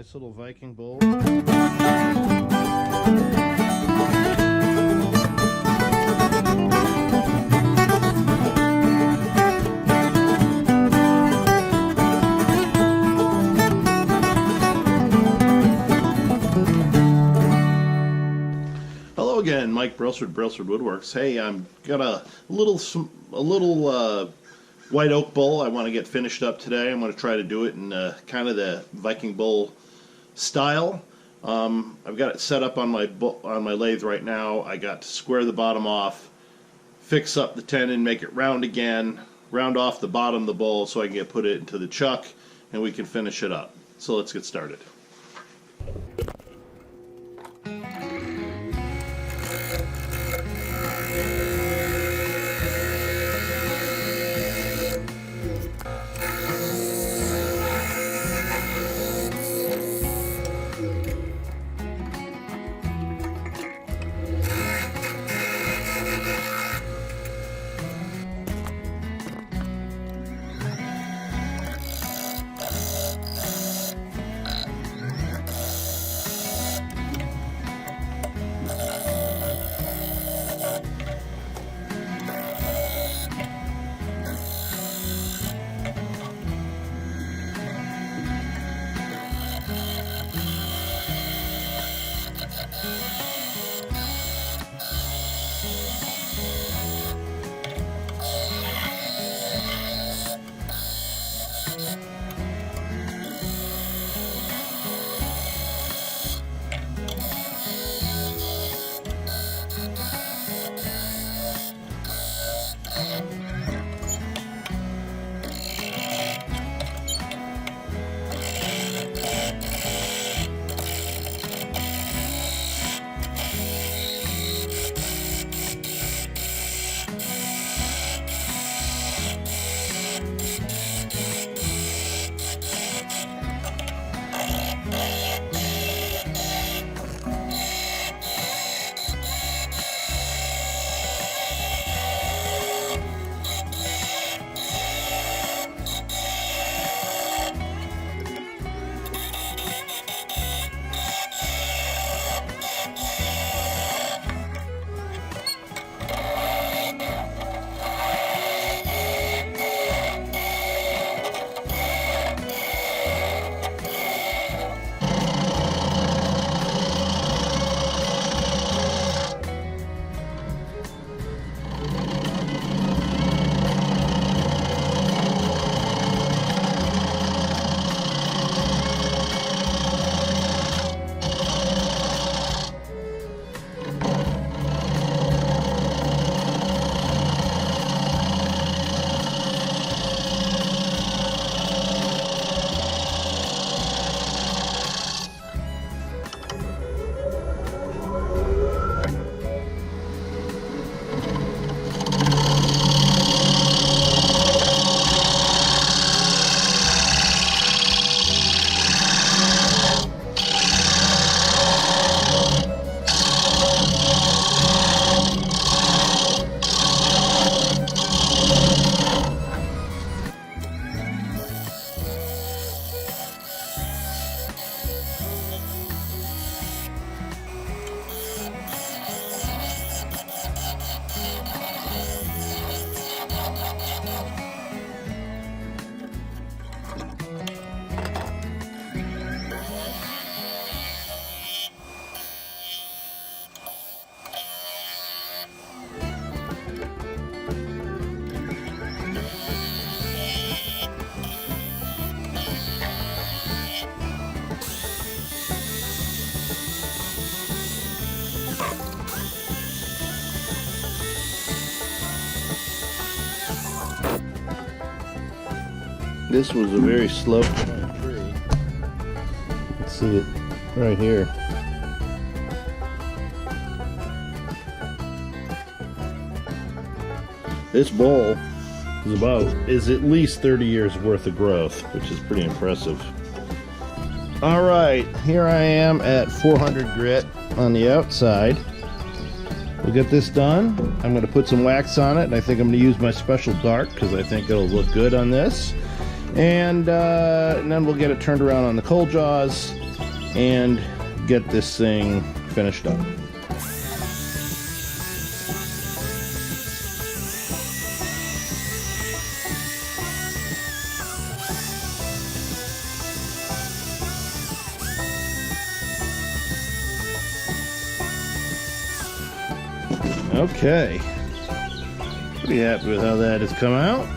nice little Viking Bowl. Hello again, Mike Brailsford, Brailsford Woodworks. Hey, I'm got a little white oak bowl I want to get finished up today. I'm going to try to do it in kind of the Viking Bowl style. I've got it set up on my lathe right now. I got to square the bottom off, fix up the tenon, make it round again, round off the bottom of the bowl so I can put it into the chuck and we can finish it up. So let's get started. This was a very slow tree. Let's see it right here. This bowl is at least 30 years worth of growth, which is pretty impressive. All right, here I am at 400 grit on the outside. We'll get this done. I'm going to put some wax on it, and I think I'm going to use my special dark because I think it'll look good on this. And then we'll get it turned around on the coal jaws and get this thing finished up. Okay, pretty happy with how that has come out.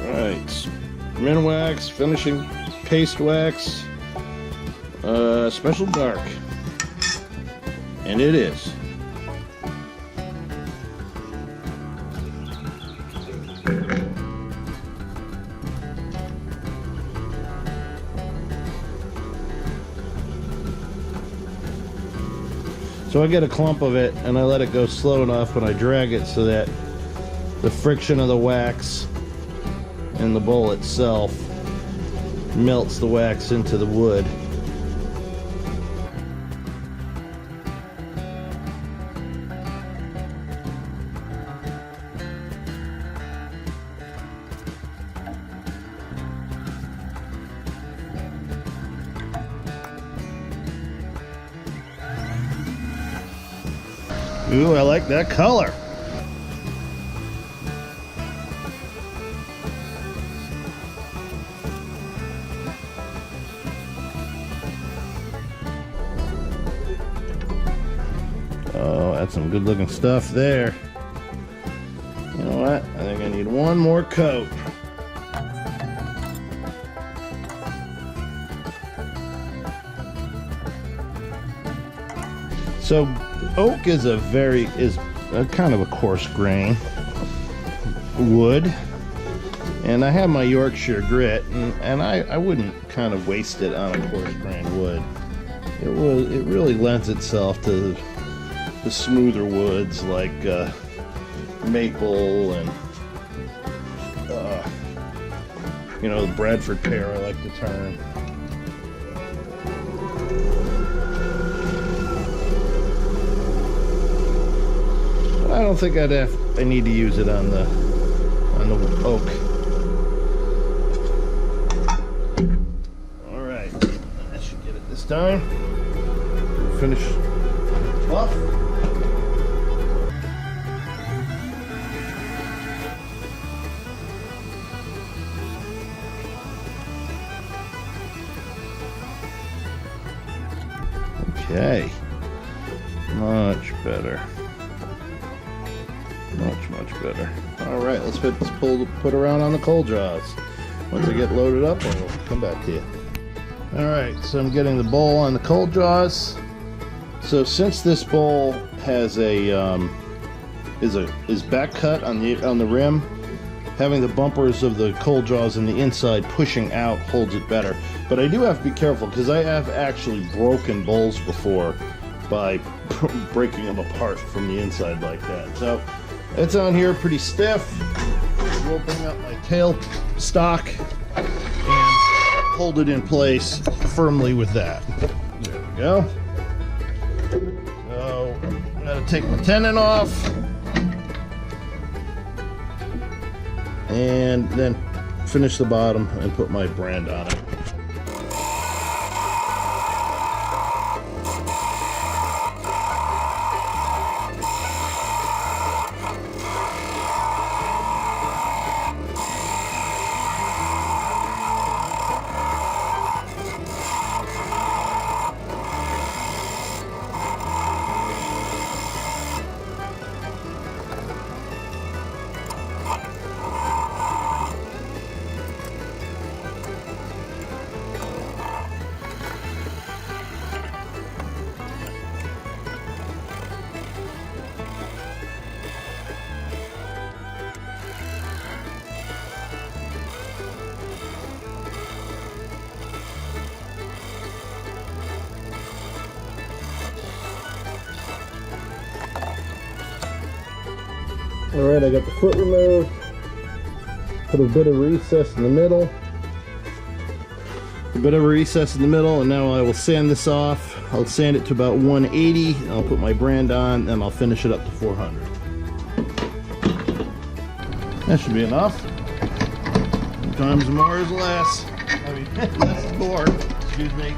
Alright, min wax, finishing paste wax, special dark, and it is. So I get a clump of it and I let it go slow enough when I drag it so that the friction of the wax and the bowl itself melts the wax into the wood. Ooh, I like that color. Oh, that's some good looking stuff there. You know what? I think I need one more coat. So oak is a kind of a coarse grain wood, and I have my Yorkshire grit, and I wouldn't kind of waste it on a coarse grain wood. It really lends itself to the smoother woods like maple and you know, the Bradford pear, I like the term. I don't think I need to use it on the oak. All right, I should get it this time. Finish off. Okay, much better. Much better. All right, let's put around on the coal jaws. Once I get loaded up, I'll come back to you. All right, so I'm getting the bowl on the coal jaws. So since this bowl has is back cut on the rim, having the bumpers of the coal jaws on the inside pushing out holds it better. But I do have to be careful because I have actually broken bowls before by breaking them apart from the inside like that. So it's on here pretty stiff. We'll bring up my tail stock and hold it in place firmly with that. There we go. So I'm gonna take my tenon off and then finish the bottom and put my brand on it. Alright, I got the foot removed, put a bit of recess in the middle, and now I will sand this off. I'll sand it to about 180, I'll put my brand on, and I'll finish it up to 400. That should be enough. Sometimes more is less. I mean, less is more. Excuse me.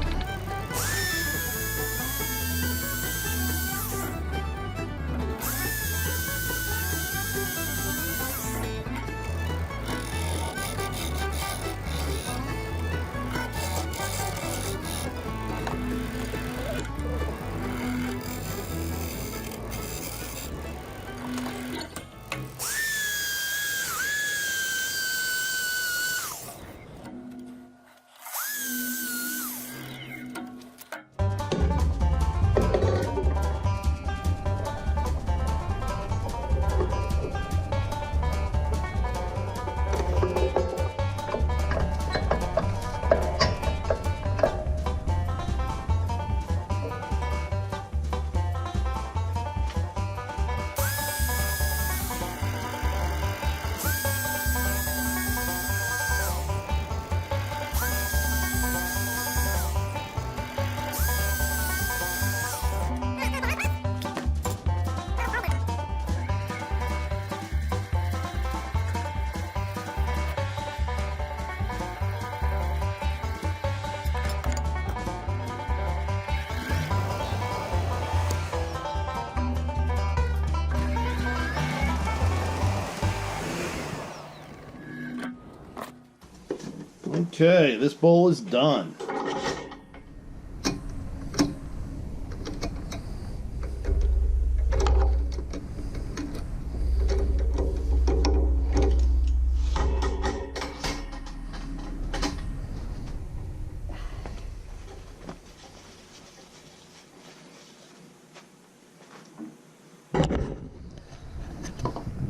Okay, this bowl is done.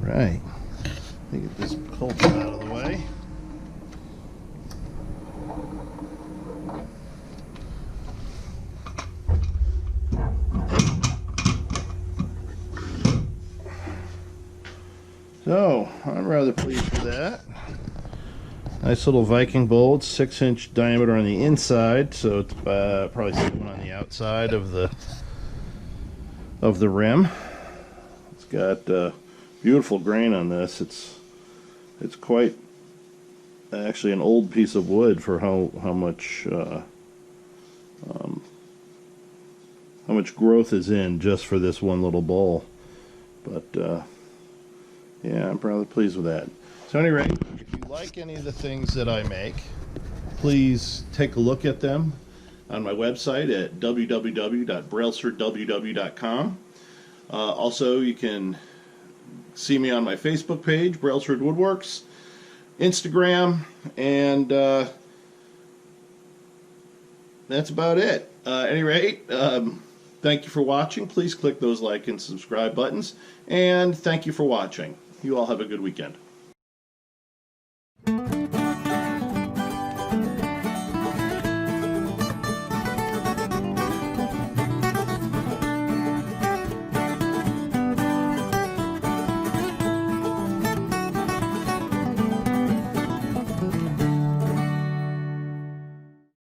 Right. Let me get this culture out of the way. So, I'm rather pleased with that. Nice little Viking bowl. It's 6-inch diameter on the inside, so it's probably 7 on the outside of the rim. It's got beautiful grain on this. It's quite actually an old piece of wood for how much growth is in just for this one little bowl. But yeah, I'm rather pleased with that. So, at any rate, if you like any of the things that I make, please take a look at them on my website at www.brailsfordww.com. Also, you can see me on my Facebook page, Brailsford Woodworks, Instagram, and that's about it. At any rate, thank you for watching. Please click those like and subscribe buttons, and thank you for watching. You all have a good weekend.